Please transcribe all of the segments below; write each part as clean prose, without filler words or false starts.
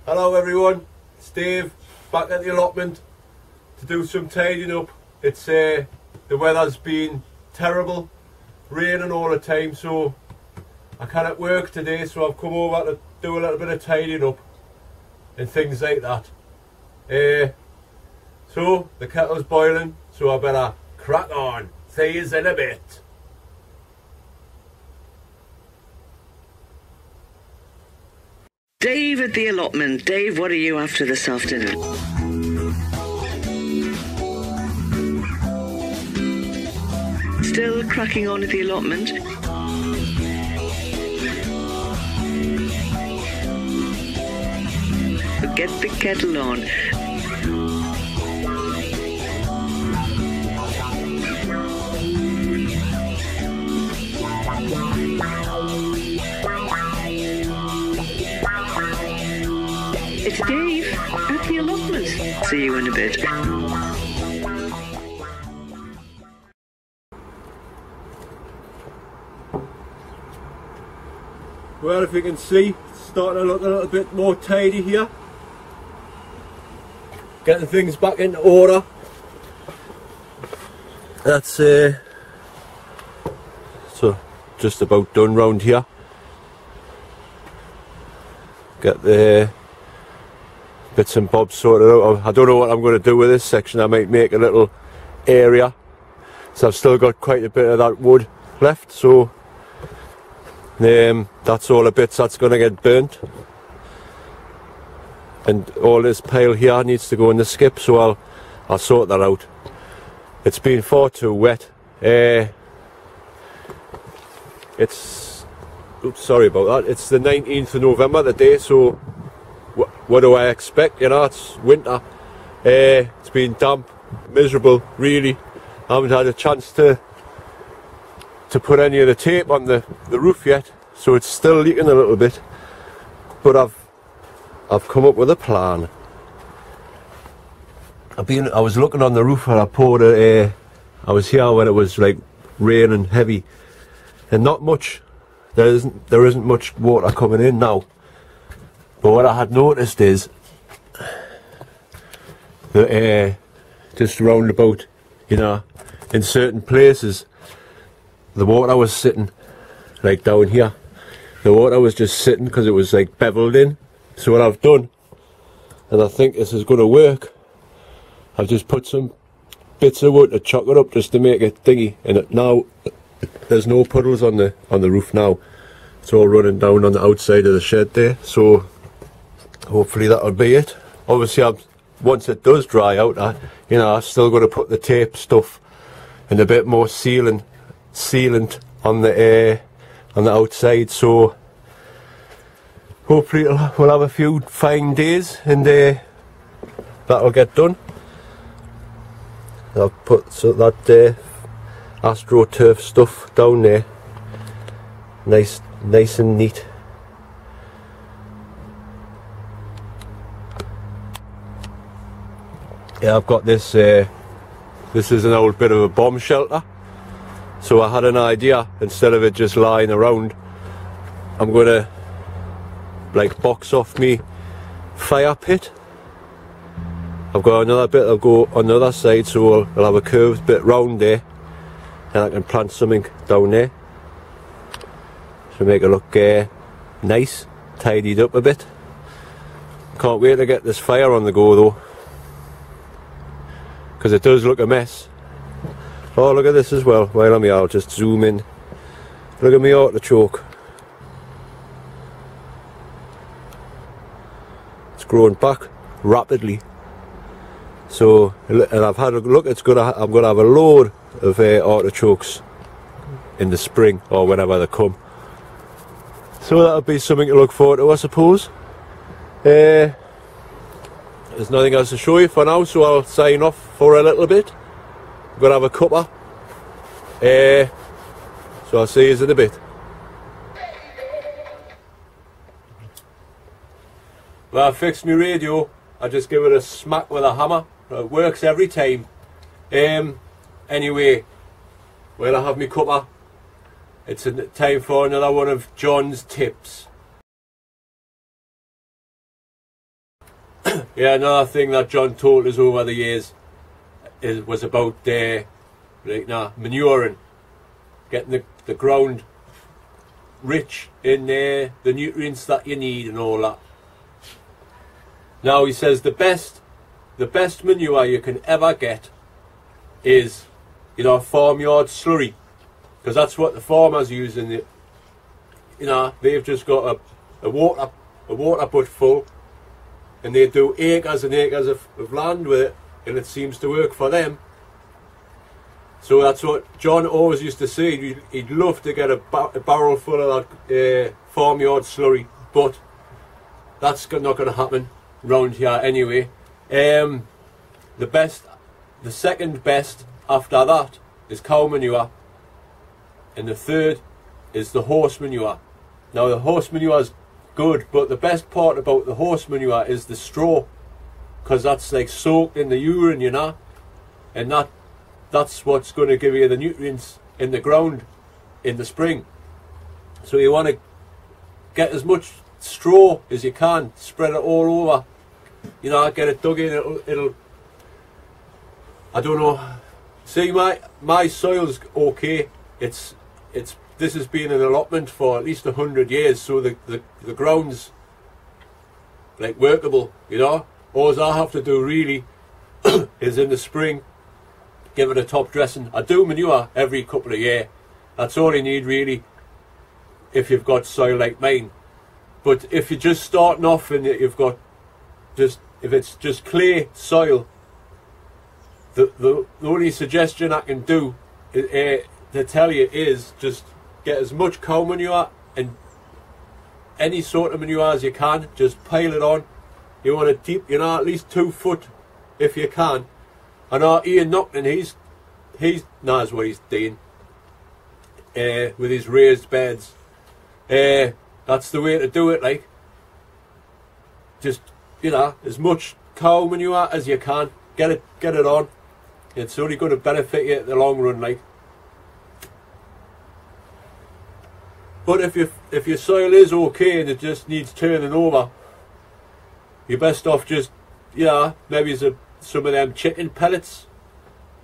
Hello everyone, it's Dave back at the allotment to do some tidying up. It's the weather's been terrible, raining all the time, so I can't work today, so I've come over to do a little bit of tidying up and things like that. So the kettle's boiling, so I better crack on. See you in a bit. Dave at the allotment. Dave, what are you after this afternoon? Still cracking on at the allotment? Get the kettle on. It's Dave at the allotment. See you in a bit. Well, if you can see, it's starting to look a little bit more tidy here. Getting things back into order. That's so just about done round here. Get the bits and bobs sorted out. I don't know what I'm going to do with this section. I might make a little area, so I've still got quite a bit of that wood left, so that's all the bits that's going to get burnt, and all this pile here needs to go in the skip, so I'll sort that out. It's been far too wet. It's oops, sorry about that. It's the 19th of November today, so what do I expect? You know, it's winter. It's been damp, miserable, really. I haven't had a chance to put any of the tape on the roof yet, so it's still leaking a little bit. But I've come up with a plan. I was looking on the roof and I poured I was here when it was like raining heavy, and not much. There isn't much water coming in now. But what I had noticed is that just round about, you know, in certain places, the water was sitting like down here. The water was just sitting because it was like beveled in. So what I've done, and I think this is going to work, I've just put some bits of wood to chock it up just to make it thingy, and now there's no puddles on the roof now. It's all running down on the outside of the shed there, so hopefully that'll be it. Obviously, once it does dry out, I'm still going to put the tape stuff and a bit more sealant on the outside. So hopefully we'll have a few fine days, and that'll get done. I've put that AstroTurf stuff down there, nice and neat. Yeah, I've got this. This is an old bit of a bomb shelter, so I had an idea. Instead of it just lying around, I'm gonna like box off me fire pit. I've got another bit that'll go on the other side, so I'll have a curved bit round there, and I can plant something down there to make it look nice, tidied up a bit. Can't wait to get this fire on the go though, because it does look a mess. Oh, look at this as well. While I'm here, I'll just zoom in. Look at me artichoke. It's growing back rapidly. So, and I've had a look. I'm gonna have a load of artichokes in the spring or whenever they come. So that'll be something to look forward to, I suppose. There's nothing else to show you for now, so I'll sign off for a little bit. I'm going to have a cuppa. So I'll see you in a bit. Well, I fixed my radio. I just give it a smack with a hammer. It works every time. Anyway, well, I have my cuppa. It's time for another one of John's tips. Yeah, another thing that John told us over the years was about manuring, getting the ground rich in the nutrients that you need and all that. Now he says the best manure you can ever get is, you know, farmyard slurry, because that's what the farmers use in it. You know, they've just got a water butt full, and they do acres and acres of land with it, and it seems to work for them. So that's what John always used to say. He'd love to get a barrel full of that farmyard slurry, but that's not going to happen round here anyway. The second best after that is cow manure, and the third is the horse manure. Now the horse manure is good, but the best part about the horse manure is the straw, because that's like soaked in the urine, you know, and that's what's going to give you the nutrients in the ground in the spring. So you want to get as much straw as you can, spread it all over, you know, get it dug in. It'll I don't know, see, my soil's okay. This has been an allotment for at least 100 years, so the ground's like workable, you know. All I have to do really is in the spring give it a top dressing. I do manure every couple of years. That's all you need really if you've got soil like mine. But if you're just starting off and you've got if it's just clay soil, the only suggestion I can do to tell you is just get as much cow manure and any sort of manure as you can. Just pile it on. You want it deep, you know, at least 2 foot if you can. I know Ian Knockton, he knows what he's doing with his raised beds. That's the way to do it, like. Just, you know, as much cow manure as you can. Get it on. It's only going to benefit you in the long run, like. But if your soil is okay and it just needs turning over, you're best off just, you know, maybe some of them chicken pellets.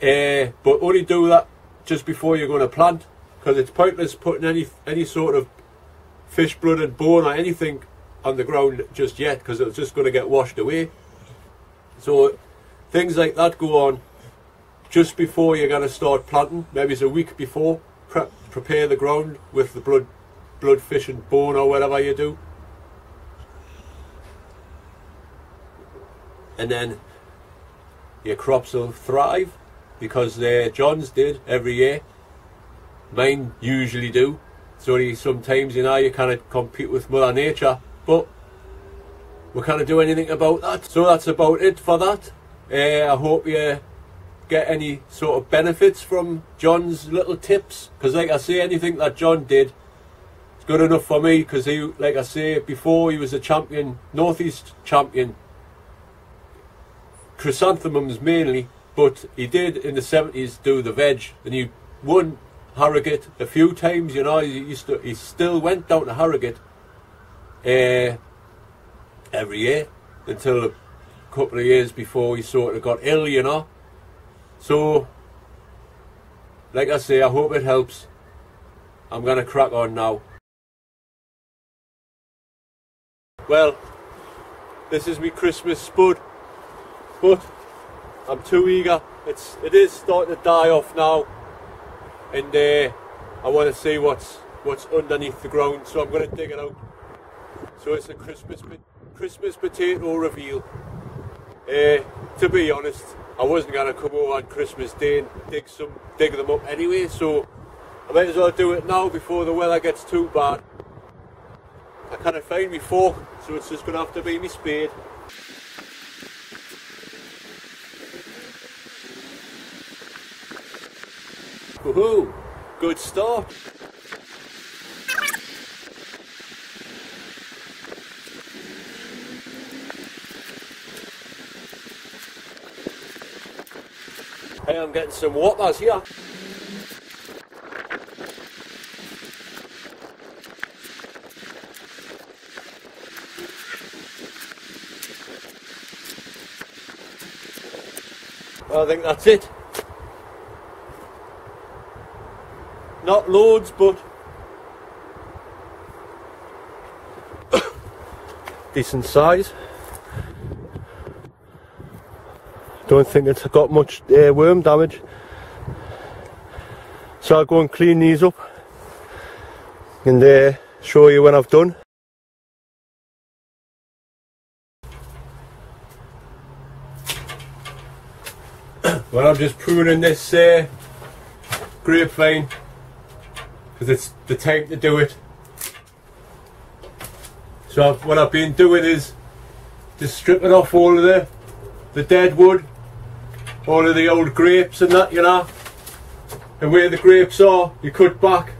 But only do that just before you're going to plant, because it's pointless putting any sort of fish blood and bone or anything on the ground just yet, because it's just going to get washed away. So things like that go on just before you're going to start planting. Maybe it's a week before. Prepare the ground with the blood, fish and bone or whatever you do, and then your crops will thrive, because John's did every year. Mine usually do. So sometimes, you know, you kind of compete with Mother Nature, but we can't do anything about that. So that's about it for that. I hope you get any sort of benefits from John's little tips, because like I say, anything that John did is good enough for me, because he, like I say before, he was a champion, Northeast champion, chrysanthemums mainly, but he did in the 70s do the veg, and he won Harrogate a few times, you know. He still went down to Harrogate every year until a couple of years before he sort of got ill, you know. So like I say, I hope it helps. I'm gonna crack on now. Well, this is me Christmas spud, but I'm too eager. It is starting to die off now, and I want to see what's underneath the ground, so I'm going to dig it out. So it's a Christmas potato reveal. To be honest, I wasn't going to come over on Christmas Day and dig them up anyway, so I might as well do it now before the weather gets too bad. I can't find my fork, so it's just going to have to be my spade. Woohoo! Good start. Hey, I'm getting some whoppers here. I think that's it. Not loads, but decent size. Don't think it's got much worm damage. So I'll go and clean these up and show you when I've done. Well, I'm just pruning this grapevine because it's the time to do it. So what I've been doing is just stripping off all of the dead wood, all of the old grapes and that, you know. And where the grapes are, you cut back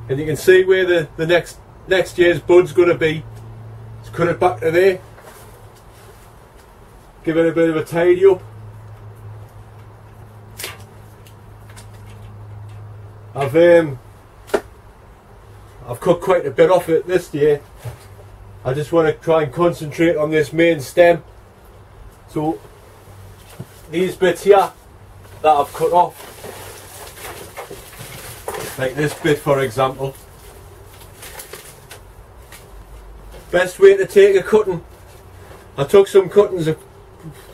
and you can see where the next year's bud's going to be. Just cut it back to there. Give it a bit of a tidy up. I've cut quite a bit off it this year. I just want to try and concentrate on this main stem. So these bits here that I've cut off, like this bit for example, best way to take a cutting, I took some cuttings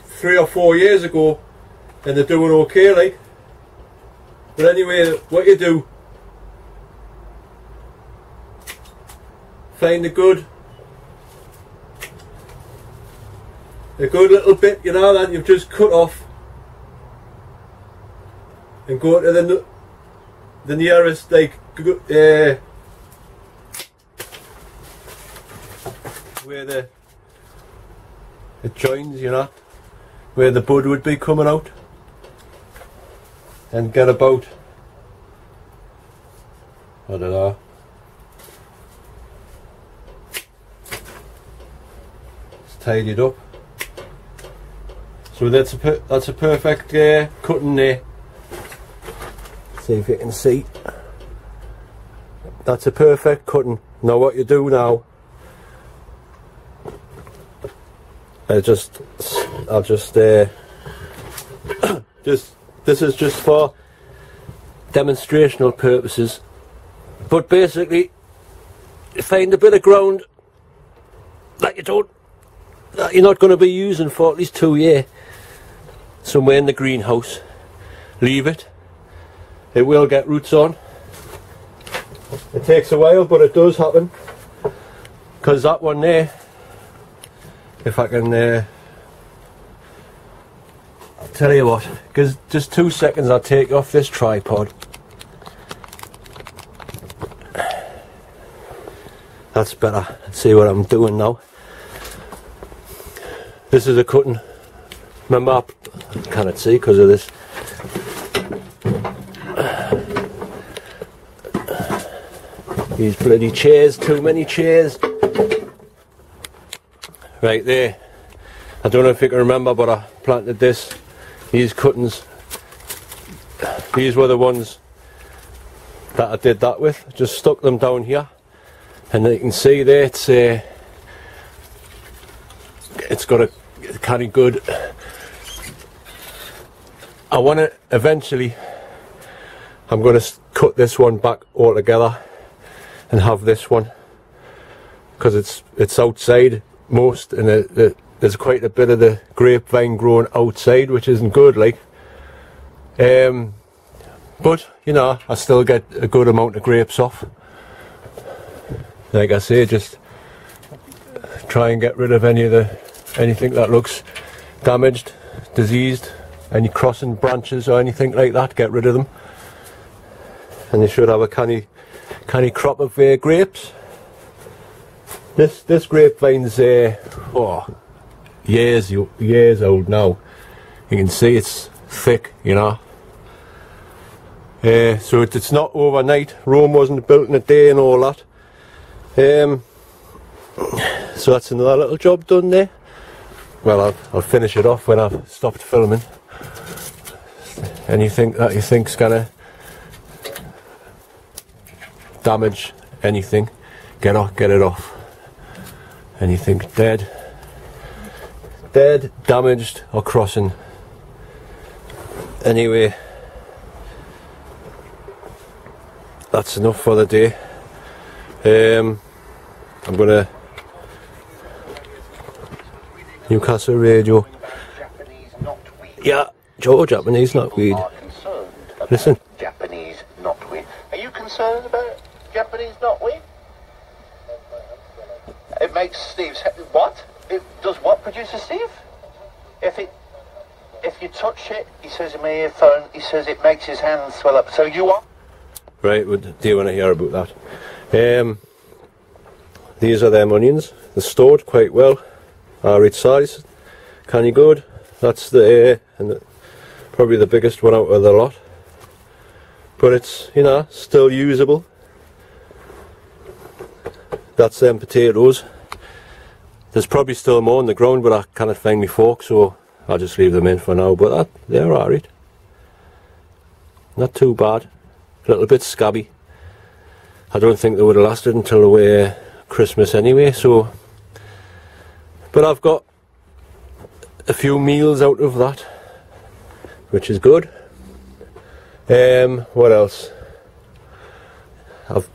3 or 4 years ago and they're doing okay like. But anyway, what you do, find a good little bit, you know, that you've just cut off, and go to the nearest, like, where it joins, you know, where the bud would be coming out. And get about, I don't know, it's tidied up. So that's a perfect cutting there. See if you can see. That's a perfect cutting. Now what you do now, I'll just this is just for demonstrational purposes, but basically you find a bit of ground that you're not going to be using for at least 2 years somewhere in the greenhouse. Leave it. It will get roots on. It takes a while, but it does happen, because that one there, if I can tell you what, because just 2 seconds I'll take off this tripod. That's better. Let's see what I'm doing now. This is a cutting. Remember, I cannot see because of this. These bloody chairs, too many chairs. Right there. I don't know if you can remember, but I planted this. These cuttings, these were the ones that I did that with. Just stuck them down here, and you can see there it's got a kind of good. I want to eventually, I'm going to cut this one back altogether and have this one, because it's outside most, and there's quite a bit of the grapevine growing outside, which isn't good, like. But you know, I still get a good amount of grapes off. Like I say, just try and get rid of anything that looks damaged, diseased, any crossing branches or anything like that. Get rid of them, and you should have a canny crop of grapes. This grapevine's years old now. You can see it's thick, you know. So it's not overnight. Rome wasn't built in a day and all that. So that's another little job done there. Well, I'll finish it off when I've stopped filming. Anything that you think's gonna damage anything, get it off. Anything dead, damaged or crossing, Anyway, that's enough for the day. I'm gonna Newcastle radio. Yeah, Joe, Japanese knotweed. Listen. Japanese knotweed. Are you concerned about Japanese knotweed? It makes Steve's head. What? It does what, producer Steve? If you touch it, he says in my earphone, he says it makes his hands swell up. So you are. Right, do you want to hear about that? These are them onions. They're stored quite well. Average size. Canny good. That's the probably the biggest one out of the lot. But it's, you know, still usable. That's them potatoes. There's probably still more on the ground, but I can't find my fork, so I'll just leave them in for now. But they're alright. Not too bad. A little bit scabby. I don't think they would have lasted until Christmas anyway, so. But I've got a few meals out of that, which is good. What else?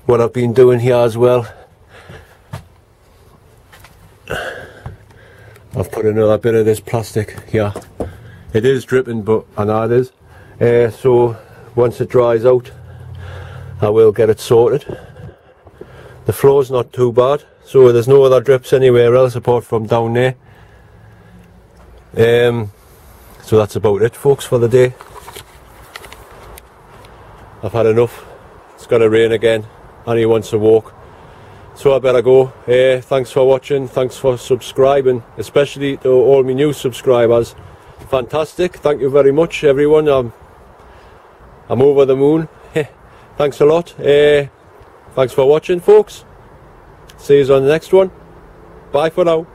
What I've been doing here as well, I've put another bit of this plastic here. It is dripping, but I know it is. So once it dries out, I will get it sorted. The floor's not too bad, so there's no other drips anywhere else apart from down there. So that's about it, folks, for the day. I've had enough. It's gonna rain again. Annie wants to walk, so I better go. Thanks for watching, thanks for subscribing, especially to all my new subscribers. Fantastic, thank you very much, everyone. I'm over the moon. Thanks a lot. Thanks for watching, folks. See you on the next one. Bye for now.